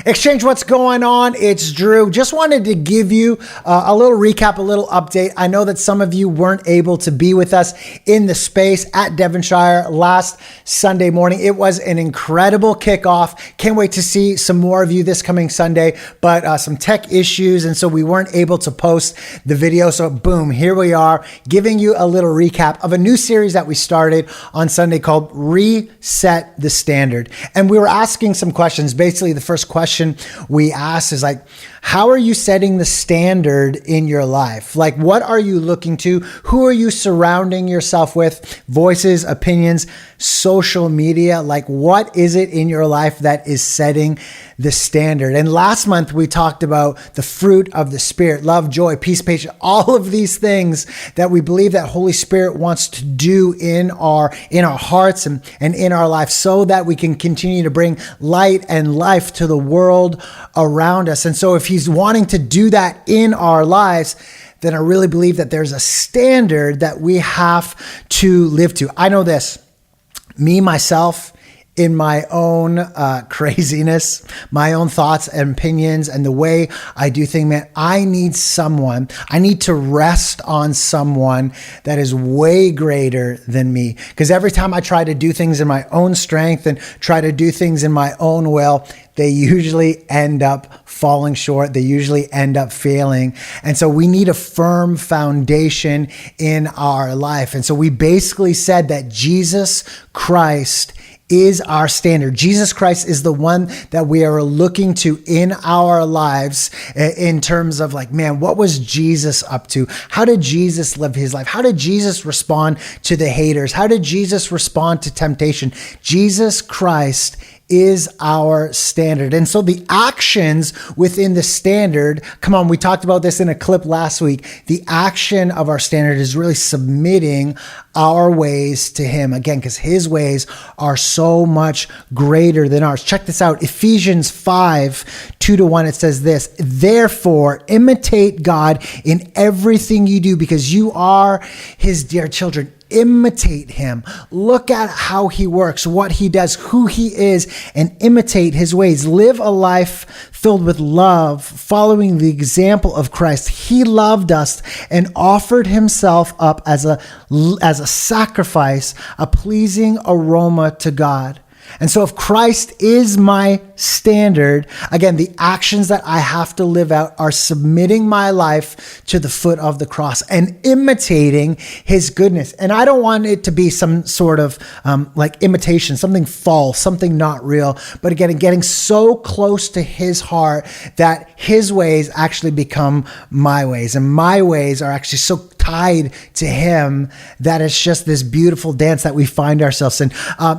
Exchange, what's going on? It's Drew. Just wanted to give you a little recap, a little update. I know that some of you weren't able to be with us in the space at Devonshire last Sunday morning. It was an incredible kickoff. Can't wait to see some more of you this coming Sunday, but some tech issues, and so we weren't able to post the video. So boom, here we are giving you a little recap of a new series that we started on Sunday called Reset the Standard. And we were asking some questions. Basically, the first question we asked is like, how are you setting the standard in your life? Like, what are you looking to? Who are you surrounding yourself with? Voices, opinions, social media. Like, what is it in your life that is setting the standard? And last month we talked about the fruit of the Spirit: love, joy, peace, patience, all of these things that we believe that Holy Spirit wants to do in our hearts and in our life, so that we can continue to bring light and life to the world around us. And so if He's wanting to do that in our lives, then I really believe that there's a standard that we have to live to. I know this, me, myself, in my own craziness, my own thoughts and opinions and the way I do things, man, I need to rest on someone that is way greater than me. Because every time I try to do things in my own strength and try to do things in my own will, they usually end up falling short. They usually end up failing. And so we need a firm foundation in our life. And so we basically said that Jesus Christ is our standard. Jesus Christ is the one that we are looking to in our lives, in terms of like, man, what was Jesus up to? How did Jesus live his life? How did Jesus respond to the haters? How did Jesus respond to temptation? Jesus Christ is our standard. And so the actions within the standard, come on, we talked about this in a clip last week. The action of our standard is really submitting our ways to Him. Again, because His ways are so much greater than ours. Check this out. Ephesians 5:2-1, it says this: therefore, imitate God in everything you do, because you are His dear children. Imitate Him. Look at how He works, what He does, who He is, and imitate His ways. Live a life filled with love, following the example of Christ. He loved us and offered Himself up as a sacrifice, a pleasing aroma to God. And so if Christ is my standard, again, the actions that I have to live out are submitting my life to the foot of the cross and imitating His goodness. And I don't want it to be some sort of like imitation, something false, something not real, but again, getting so close to His heart that His ways actually become my ways, and my ways are actually so tied to Him that it's just this beautiful dance that we find ourselves in.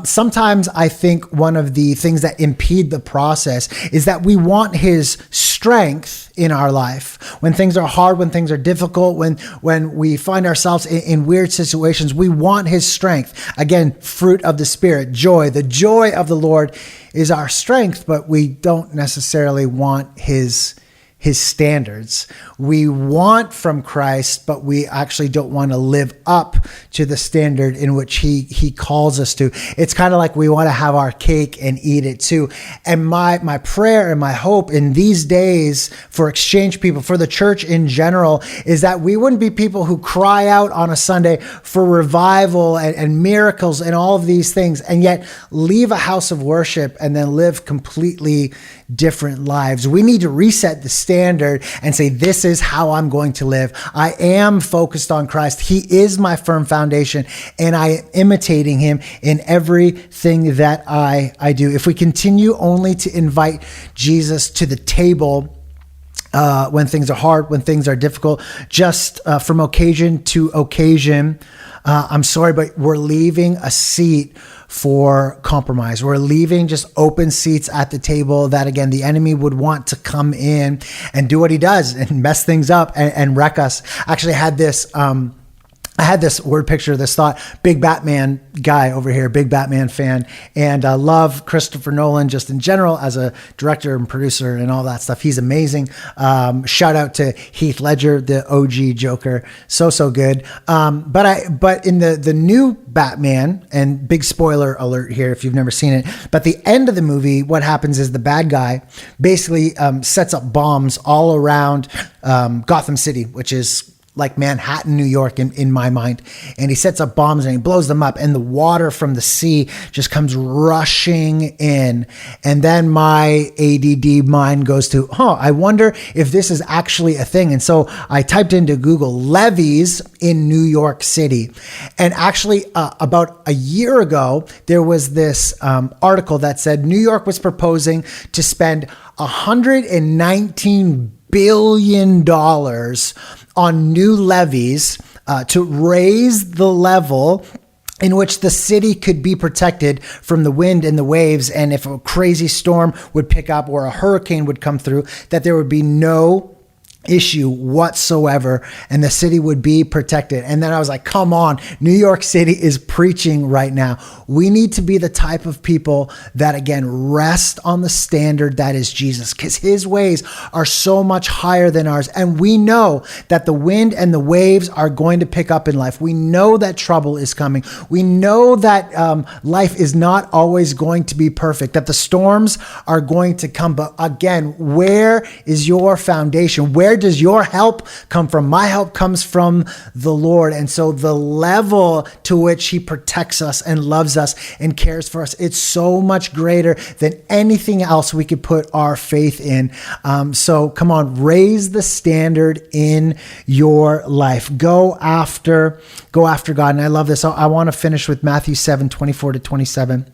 Sometimes I think one of the things that impede the process is that we want His strength in our life. When things are hard, when things are difficult, when we find ourselves in weird situations, we want His strength. Again, fruit of the Spirit, joy. The joy of the Lord is our strength, but we don't necessarily want His standards. We want from Christ, but we actually don't want to live up to the standard in which he calls us to. It's kind of like we want to have our cake and eat it too. And my prayer and my hope in these days for Exchange people, for the church in general, is that we wouldn't be people who cry out on a Sunday for revival and miracles and all of these things, and yet leave a house of worship and then live completely different lives. We need to reset the standard and say, this is how I'm going to live. I am focused on Christ. He is my firm foundation, and I am imitating Him in everything that I do. If we continue only to invite Jesus to the table when things are hard, when things are difficult, just from occasion to occasion, I'm sorry, but we're leaving a seat for compromise. We're leaving just open seats at the table that, again, the enemy would want to come in and do what he does and mess things up and wreck us. I actually had this I had this word picture, this thought, big Batman guy over here, big Batman fan, and I love Christopher Nolan just in general as a director and producer and all that stuff. He's amazing. Shout out to Heath Ledger, the OG Joker. So good. But in the new Batman, and big spoiler alert here if you've never seen it, but the end of the movie, what happens is the bad guy basically sets up bombs all around Gotham City, which is like Manhattan, New York in my mind. And he sets up bombs and he blows them up, and the water from the sea just comes rushing in. And then my ADD mind goes to, I wonder if this is actually a thing. And so I typed into Google levees in New York City. And actually about a year ago, there was this article that said New York was proposing to spend $119 billion on new levees to raise the level in which the city could be protected from the wind and the waves. And if a crazy storm would pick up or a hurricane would come through, that there would be no issue whatsoever and the city would be protected. And then I was like, come on, New York City is preaching right now. We need to be the type of people that, again, rest on the standard that is Jesus, because his ways are so much higher than ours. And we know that the wind and the waves are going to pick up in life. We know that trouble is coming. We know that life is not always going to be perfect, that the storms are going to come. But again, where is your foundation? Where does your help come from? My help comes from the Lord. And so the level to which he protects us and loves us and cares for us, it's so much greater than anything else we could put our faith in. So come on, raise the standard in your life. Go after God. And I love this. I want to finish with Matthew 7:24-27.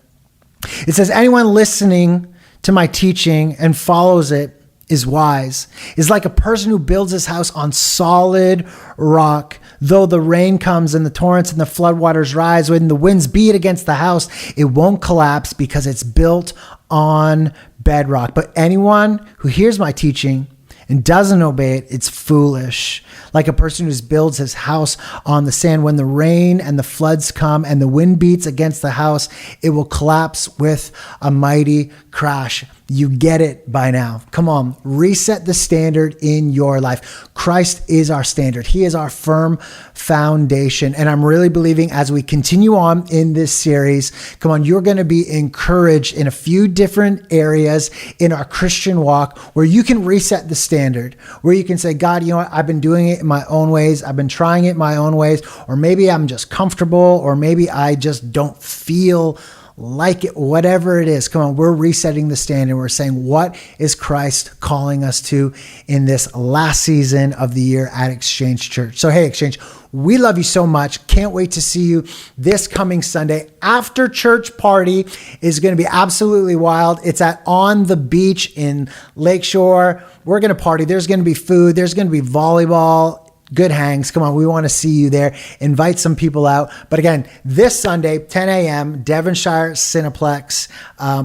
It says, anyone listening to my teaching and follows it is wise, is like a person who builds his house on solid rock. Though the rain comes and the torrents and the floodwaters rise, when the winds beat against the house, it won't collapse because it's built on bedrock. But anyone who hears my teaching and doesn't obey it, it's foolish. Like a person who builds his house on the sand. When the rain and the floods come and the wind beats against the house, it will collapse with a mighty crash. You get it by now. Come on, reset the standard in your life. Christ is our standard. He is our firm foundation. And I'm really believing as we continue on in this series, come on, you're going to be encouraged in a few different areas in our Christian walk where you can reset the standard, where you can say, God, you know what? I've been doing it in my own ways. I've been trying it in my own ways, or maybe I'm just comfortable, or maybe I just don't feel like it, whatever it is. Come on, we're resetting the standard. We're saying, what is Christ calling us to in this last season of the year at Exchange Church? So, hey, Exchange, we love you so much. Can't wait to see you this coming Sunday. After church party is going to be absolutely wild. It's at On the Beach in Lakeshore. We're going to party. There's going to be food. There's going to be volleyball. Good hangs. Come on, we want to see you there. Invite some people out. But again, this Sunday, 10 a.m., Devonshire Cineplex,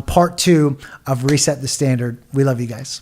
part 2 of Reset the Standard. We love you guys.